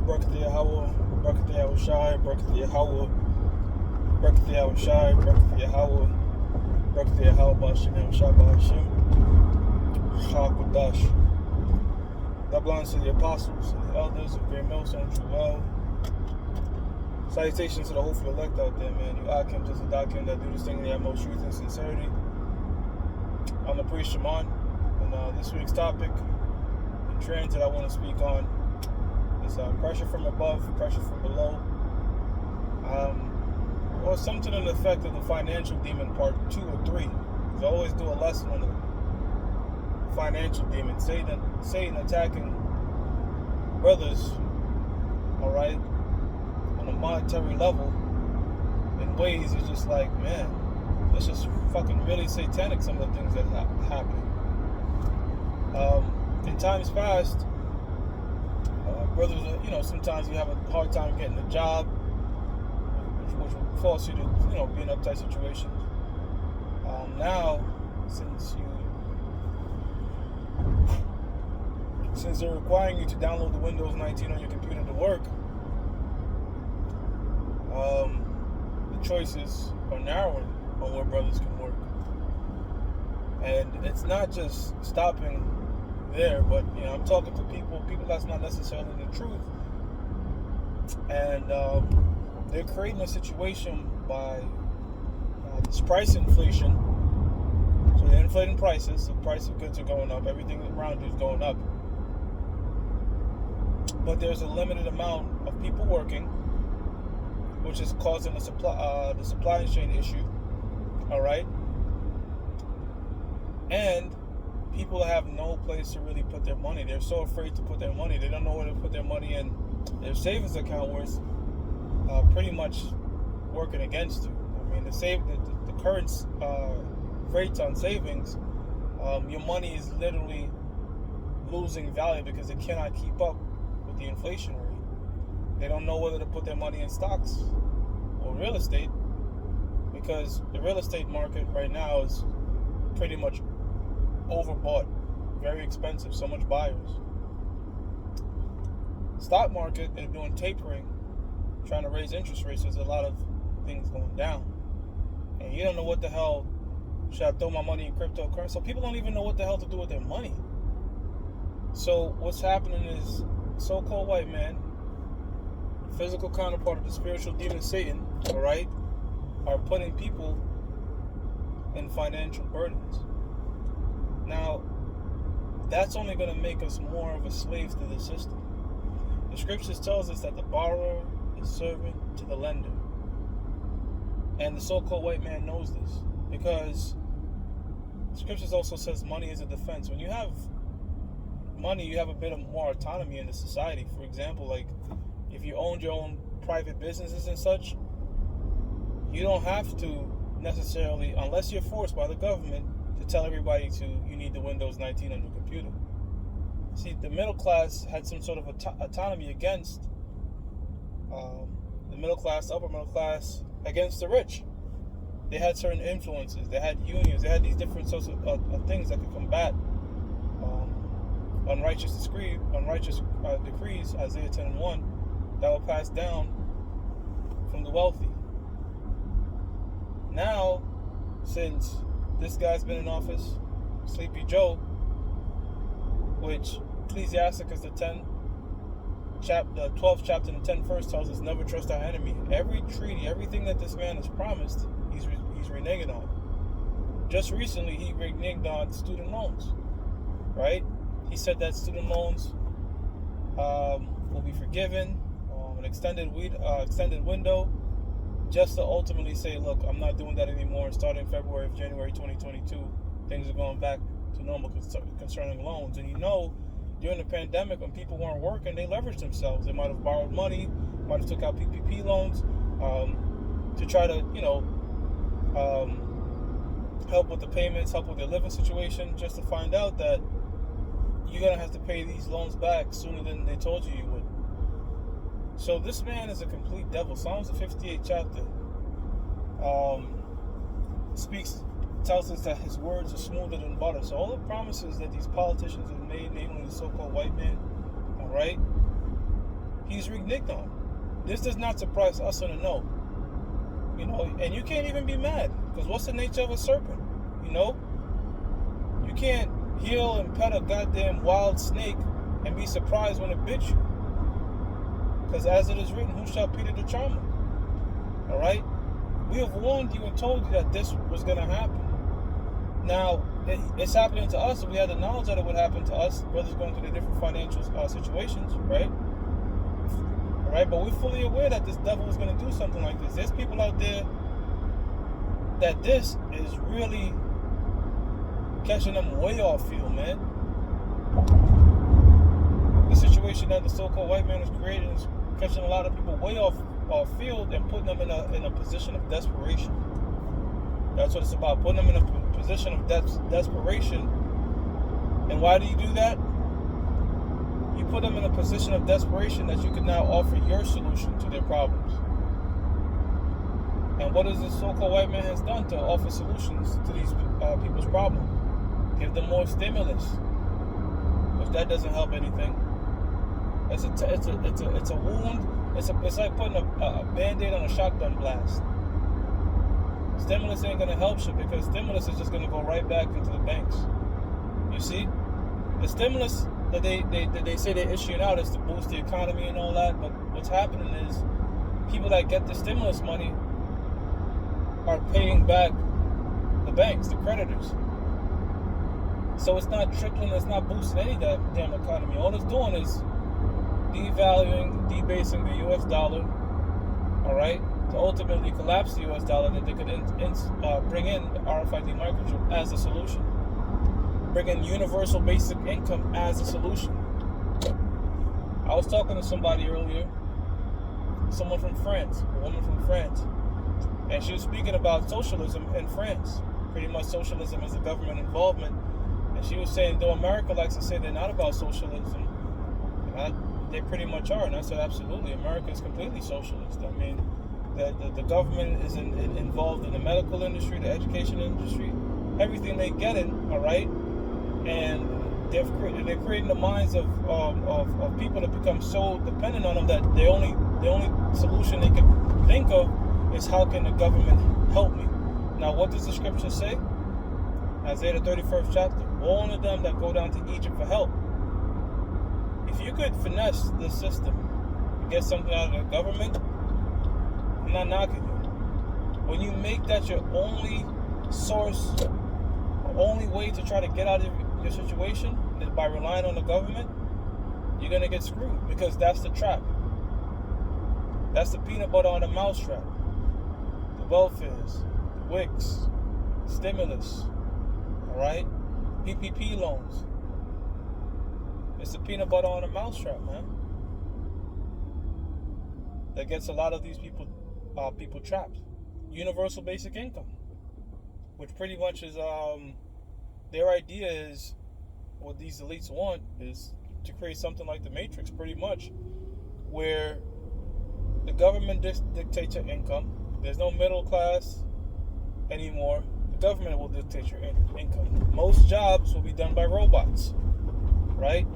Barakatah Yahweh, Barakatah Yahushai, Barakatah Yahweh, Barakatah Yahushai, Barakatah Yahweh, Barakatah Yahweh, Ba'ashem Yahushai, Ba'ashem, Chakadosh. That belongs to the apostles and the elders of GMS and Joel. Salutations to the hopeful elect out there, man. You Akim, just a Dakim that do this thing in the utmost truth and sincerity. I'm the priest Shimon, and this week's topic and trend that I want to speak on is pressure from above, pressure from below, or something to the effect of the financial demon part 2 or 3. Because I always do a lesson on the financial demon, Satan attacking brothers, all right, on a monetary level in ways it's just like, man, it's just fucking really satanic, some of the things that are happening. In times past, brothers, sometimes you have a hard time getting a job, which will force you to, be in uptight situations. Now, since they're requiring you to download the Windows 19 on your computer to work, the choices are narrowing on where brothers can work. And it's not just stopping there, but I'm talking to people that's not necessarily the truth, and they're creating a situation by this price inflation. So they're inflating prices, the price of goods are going up, everything around you is going up, but there's a limited amount of people working, which is causing the supply chain issue. All right, and people have no place to really put their money. They're so afraid to put their money. They don't know where to put their money in. Their savings account was pretty much working against you. I mean, the current rates on savings, your money is literally losing value because it cannot keep up with the inflation rate. They don't know whether to put their money in stocks or real estate, because the real estate market right now is pretty much overbought, very expensive, so much buyers. Stock market, they're doing tapering, trying to raise interest rates. There's a lot of things going down, and you don't know what the hell. Should I throw my money in cryptocurrency? So people don't even know what the hell to do with their money. So what's happening is so-called white man, physical counterpart of the spiritual demon Satan, all right, are putting people in financial burdens. Now, that's only going to make us more of a slave to the system. The scriptures tells us that the borrower is servant to the lender. And the so-called white man knows this, because the scriptures also says money is a defense. When you have money, you have a bit of more autonomy in the society. For example, like if you owned your own private businesses and such, you don't have to necessarily, unless you're forced by the government, to tell everybody you need the Windows 19 on your computer. See, the middle class had some sort of autonomy against the middle class, upper middle class, against the rich. They had certain influences. They had unions. They had these different sorts of things that could combat unrighteous decrees, Isaiah 10:1, that were passed down from the wealthy. Now, since this guy's been in office, Sleepy Joe, which Ecclesiasticus the 12th chapter and the 10th verse tells us, never trust our enemy. Every treaty, everything that this man has promised, he's reneging on. Just recently, he reneged on student loans, right? He said that student loans will be forgiven, an extended window, just to ultimately say, look, I'm not doing that anymore. Starting January 2022, things are going back to normal concerning loans. And during the pandemic, when people weren't working, they leveraged themselves. They might have borrowed money, might have took out PPP loans to try to, help with the payments, help with their living situation, just to find out that you're going to have to pay these loans back sooner than they told you would. So this man is a complete devil. Psalms the 58th chapter tells us that his words are smoother than butter. So all the promises that these politicians have made, namely the so-called white man, all right, he's reneged on. This does not surprise us on the no. You know, and you can't even be mad, because what's the nature of a serpent? You know, you can't heal and pet a goddamn wild snake and be surprised when it bits you, because as it is written, who shall pity the charmer? All right, we have warned you and told you that this was going to happen. Now it's happening to us, and we had the knowledge that it would happen to us, brothers going through the different financial situations, right? Right, but we're fully aware that this devil is going to do something like this. There's people out there that this is really catching them way off field, man. The situation that the so-called white man is creating is catching a lot of people way off field and putting them in a position of desperation. That's what it's about, putting them in a position of desperation. And why do you do that? You put them in a position of desperation that you can now offer your solution to their problems. And what is the so-called white man has done to offer solutions to these people's problems? Give them more stimulus, but that doesn't help anything. It's a wound. It's like putting a band-aid on a shotgun blast. Stimulus ain't gonna help shit, because stimulus is just gonna go right back into the banks. You see, the stimulus that they say they're issuing out is to boost the economy and all that, but what's happening is people that get the stimulus money are paying back the banks, the creditors. So it's not trickling, it's not boosting any damn economy. All it's doing is devaluing, debasing the US dollar, all right, to ultimately collapse the US dollar, that they could bring in the RFID microchip as a solution. Bring in universal basic income as a solution. I was talking to somebody earlier, someone from France, a woman from France, and she was speaking about socialism in France. Pretty much socialism is a government involvement. And she was saying, though America likes to say they're not about socialism, they pretty much are. And I said, absolutely, America is completely socialist. I mean, the government is involved in the medical industry, the education industry, everything they get in, all right? And they're creating the minds of people to become so dependent on them that the only solution they can think of is, how can the government help me? Now, what does the scripture say? Isaiah the 31st chapter. Woe unto them that go down to Egypt for help. If you could finesse the system and get something out of the government, I'm not knocking you. When you make that your only source, or only way to try to get out of your situation is by relying on the government, you're going to get screwed, because that's the trap. That's the peanut butter on the mousetrap. The welfares, the WICs, stimulus, all right? PPP loans. It's the peanut butter on the mousetrap, man. That gets a lot of these people trapped. Universal basic income, which pretty much is their idea is, what these elites want is to create something like the Matrix, pretty much, where the government dictates your income. There's no middle class anymore. The government will dictate your income. Most jobs will be done by robots, right?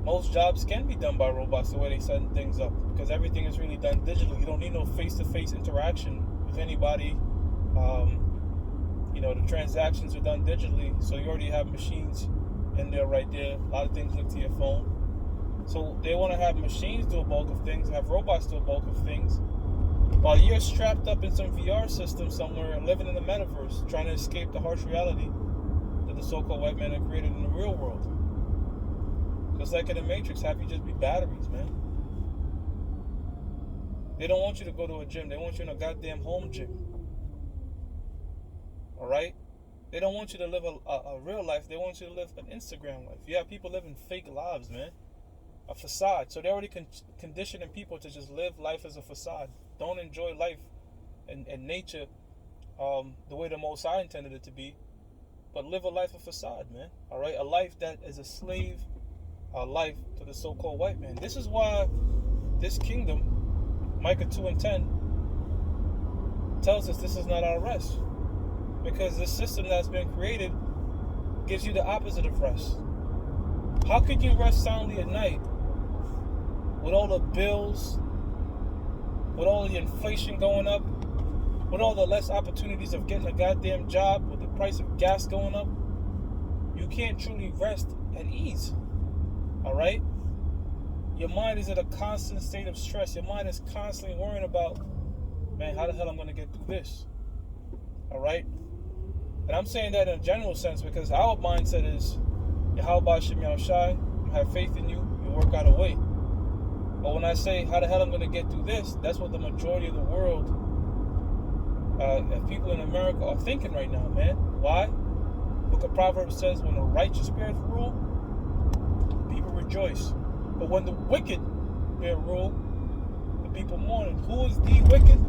Most jobs can be done by robots, the way they set things up, because everything is really done digitally. You don't need no face-to-face interaction with anybody. The transactions are done digitally, so you already have machines in there right there. A lot of things look to your phone. So they want to have machines do a bulk of things, have robots do a bulk of things, while you're strapped up in some VR system somewhere and living in the metaverse, trying to escape the harsh reality that the so-called white man have created in the real world. Just like in the Matrix, have you just be batteries, man. They don't want you to go to a gym. They want you in a goddamn home gym. All right? They don't want you to live a real life. They want you to live an Instagram life. You have people living fake lives, man. A facade. So they're already conditioning people to just live life as a facade. Don't enjoy life and nature the way the Most High intended it to be, but live a life of facade, man. All right? A life that is a slave life to the so-called white man. This is why this kingdom, Micah 2:10, tells us this is not our rest. Because the system that's been created gives you the opposite of rest. How could you rest soundly at night with all the bills, with all the inflation going up, with all the less opportunities of getting a goddamn job, with the price of gas going up, you can't truly rest at ease. All right? Your mind is in a constant state of stress. Your mind is constantly worrying about, man, how the hell I'm going to get through this? All right? And I'm saying that in a general sense because our mindset is, Yahweh Shem Yahushai, I have faith in you, you work out a way. But when I say, how the hell I'm going to get through this, that's what the majority of the world, people in America are thinking right now, man. Why? Book of Proverbs says, when the righteous bear rule, people rejoice. But when the wicked bear rule, the people mourn. And who is the wicked?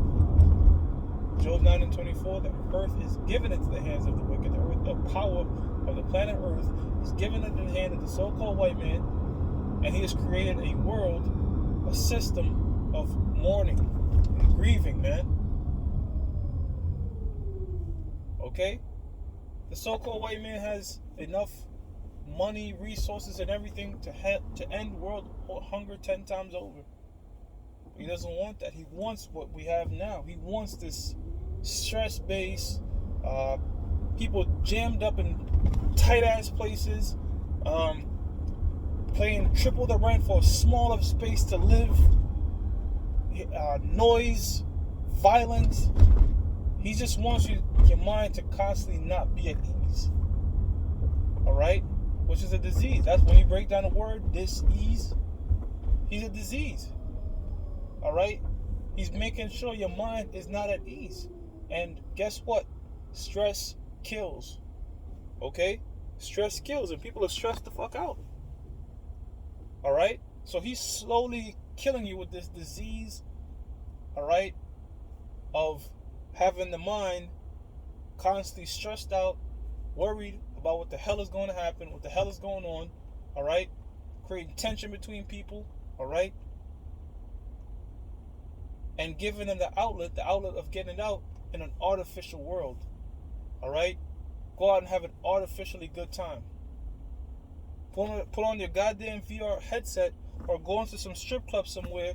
Job 9:24, the earth is given into the hands of the wicked. The earth, the power of the planet Earth is given into the hand of the so-called white man, and he has created a world, a system of mourning and grieving, man. Okay? The so-called white man has enough money, resources, and everything to end world hunger 10 times over. He doesn't want that. He wants what we have now. He wants this stress-based, people jammed up in tight-ass places, paying triple the rent for a smaller space to live, noise, violence. He just wants your mind to constantly not be at ease. All right? Which is a disease. That's when you break down the word, dis-ease. He's a disease. All right? He's making sure your mind is not at ease. And guess what? Stress kills. Okay? Stress kills, and people are stressed the fuck out. All right? So he's slowly killing you with this disease, all right, of having the mind constantly stressed out, worried about what the hell is going to happen, what the hell is going on, all right? Creating tension between people, all right? And giving them the outlet of getting it out in an artificial world, all right? Go out and have an artificially good time. Put on your goddamn VR headset or go into some strip club somewhere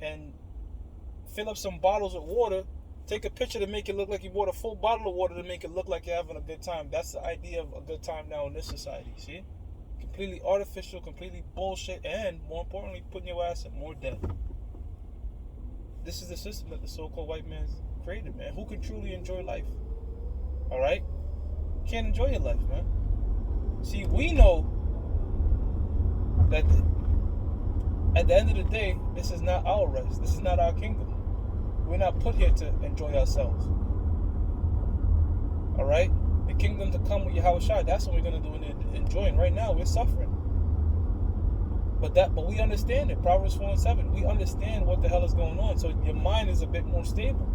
and fill up some bottles of water. Take a picture to make it look like you bought a full bottle of water to make it look like you're having a good time. That's the idea of a good time now in this society, see? Completely artificial, completely bullshit, and more importantly, putting your ass in more debt. This is the system that the so-called white man's created, man. Who can truly enjoy life? All right? You can't enjoy your life, man. See, we know that at the end of the day, this is not our rest. This is not our kingdom. We're not put here to enjoy ourselves. All right? The kingdom to come with Yahushua, that's what we're going to do in enjoying. Right now, we're suffering. But we understand it. Proverbs 4:7. We understand what the hell is going on. So your mind is a bit more stable.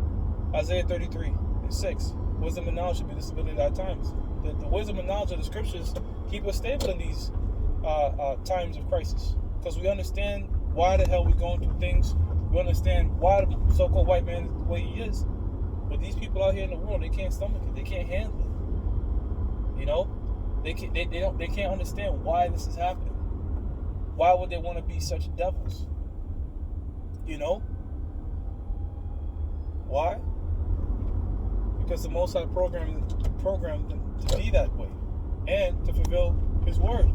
Isaiah 33:6. Wisdom and knowledge should be the stability of our times. The wisdom and knowledge of the scriptures keep us stable in these times of crisis. Because we understand why the hell we're going through things. We understand why the so-called white man is the way he is. But these people out here in the world, they can't stomach it. They can't handle it. You know? They can't understand why this is happening. Why would they want to be such devils? You know? Why? Because the Most High programmed them to be that way and to fulfill His word.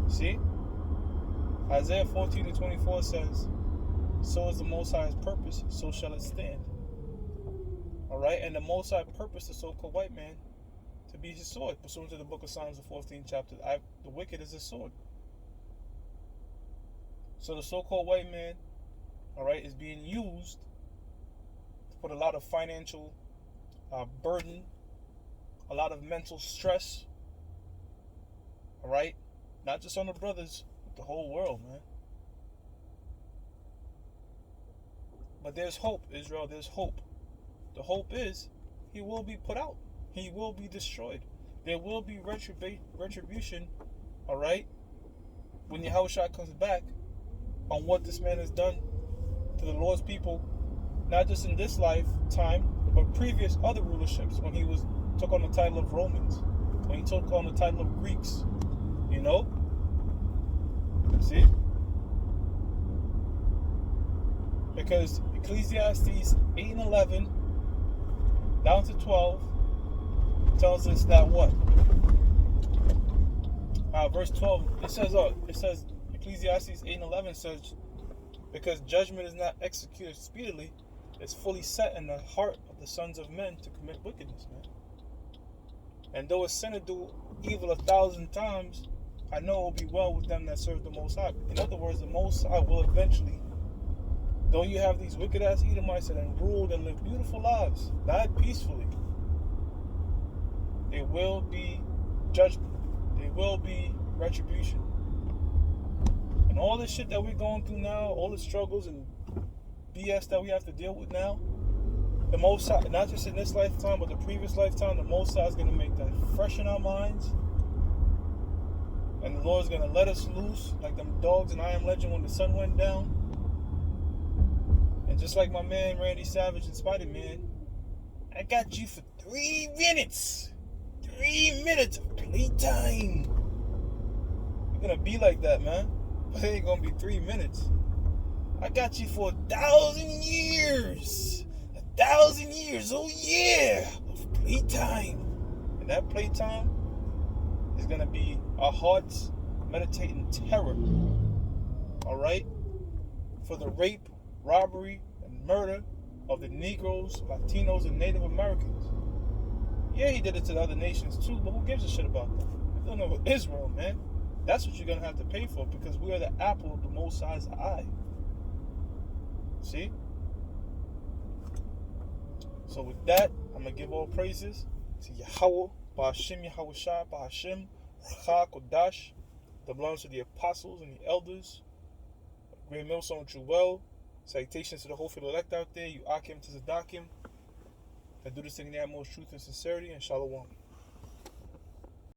See? Isaiah 14:24 says, "So is the Most High's purpose, so shall it stand." All right, and the Most High purpose the so-called white man to be His sword, pursuant to the book of Psalms, the 14th chapter. The wicked is His sword. So the so-called white man, all right, is being used to put a lot of financial burden, a lot of mental stress, all right, not just on the brothers, but the whole world, man. But there's hope, Israel, there's hope. The hope is he will be put out. He will be destroyed. There will be retribution, all right, when Yahushua comes back on what this man has done to the Lord's people, not just in this lifetime, but previous other rulerships, when he took on the title of Romans, when he took on the title of Greeks, you know? See? Because Ecclesiastes 8 and 11 down to 12 tells us that what? Verse 12, it says Ecclesiastes 8 and 11 says, because judgment is not executed speedily, it's fully set in the heart of the sons of men to commit wickedness, man. And though a sinner do evil 1,000 times, I know it will be well with them that serve the Most High. In other words, the Most High will eventually, though you have these wicked ass Edomites that have ruled and lived beautiful lives, died peacefully, there will be judgment. There will be retribution. And all this shit that we're going through now, all the struggles and BS that we have to deal with now, the Most High, not just in this lifetime, but the previous lifetime, the Most High is going to make that fresh in our minds. And the Lord is going to let us loose like them dogs in I Am Legend when the sun went down. And just like my man Randy Savage and Spider-Man, I got you for 3 minutes. 3 minutes of playtime. You're going to be like that, man. But it ain't going to be 3 minutes. I got you for 1,000 years. 1,000 years, oh yeah, of playtime. And that playtime is going to be our hearts meditating terror. Alright? For the rape, robbery, and murder of the Negroes, Latinos, and Native Americans. Yeah, he did it to the other nations too, but who gives a shit about them? I don't know Israel, man. That's what you're going to have to pay for, because we are the apple of the Most High's eye. See? So with that, I'm going to give all praises to Yahweh, Ba'ashim Yahushua, Ba'ashim, Racha Kodash, that belongs to the apostles and the elders, Great Millstone Jewel. Salutations to the whole field elect out there, you Akim to Zadakim, that do this thing in the utmost truth and sincerity, and Shalom.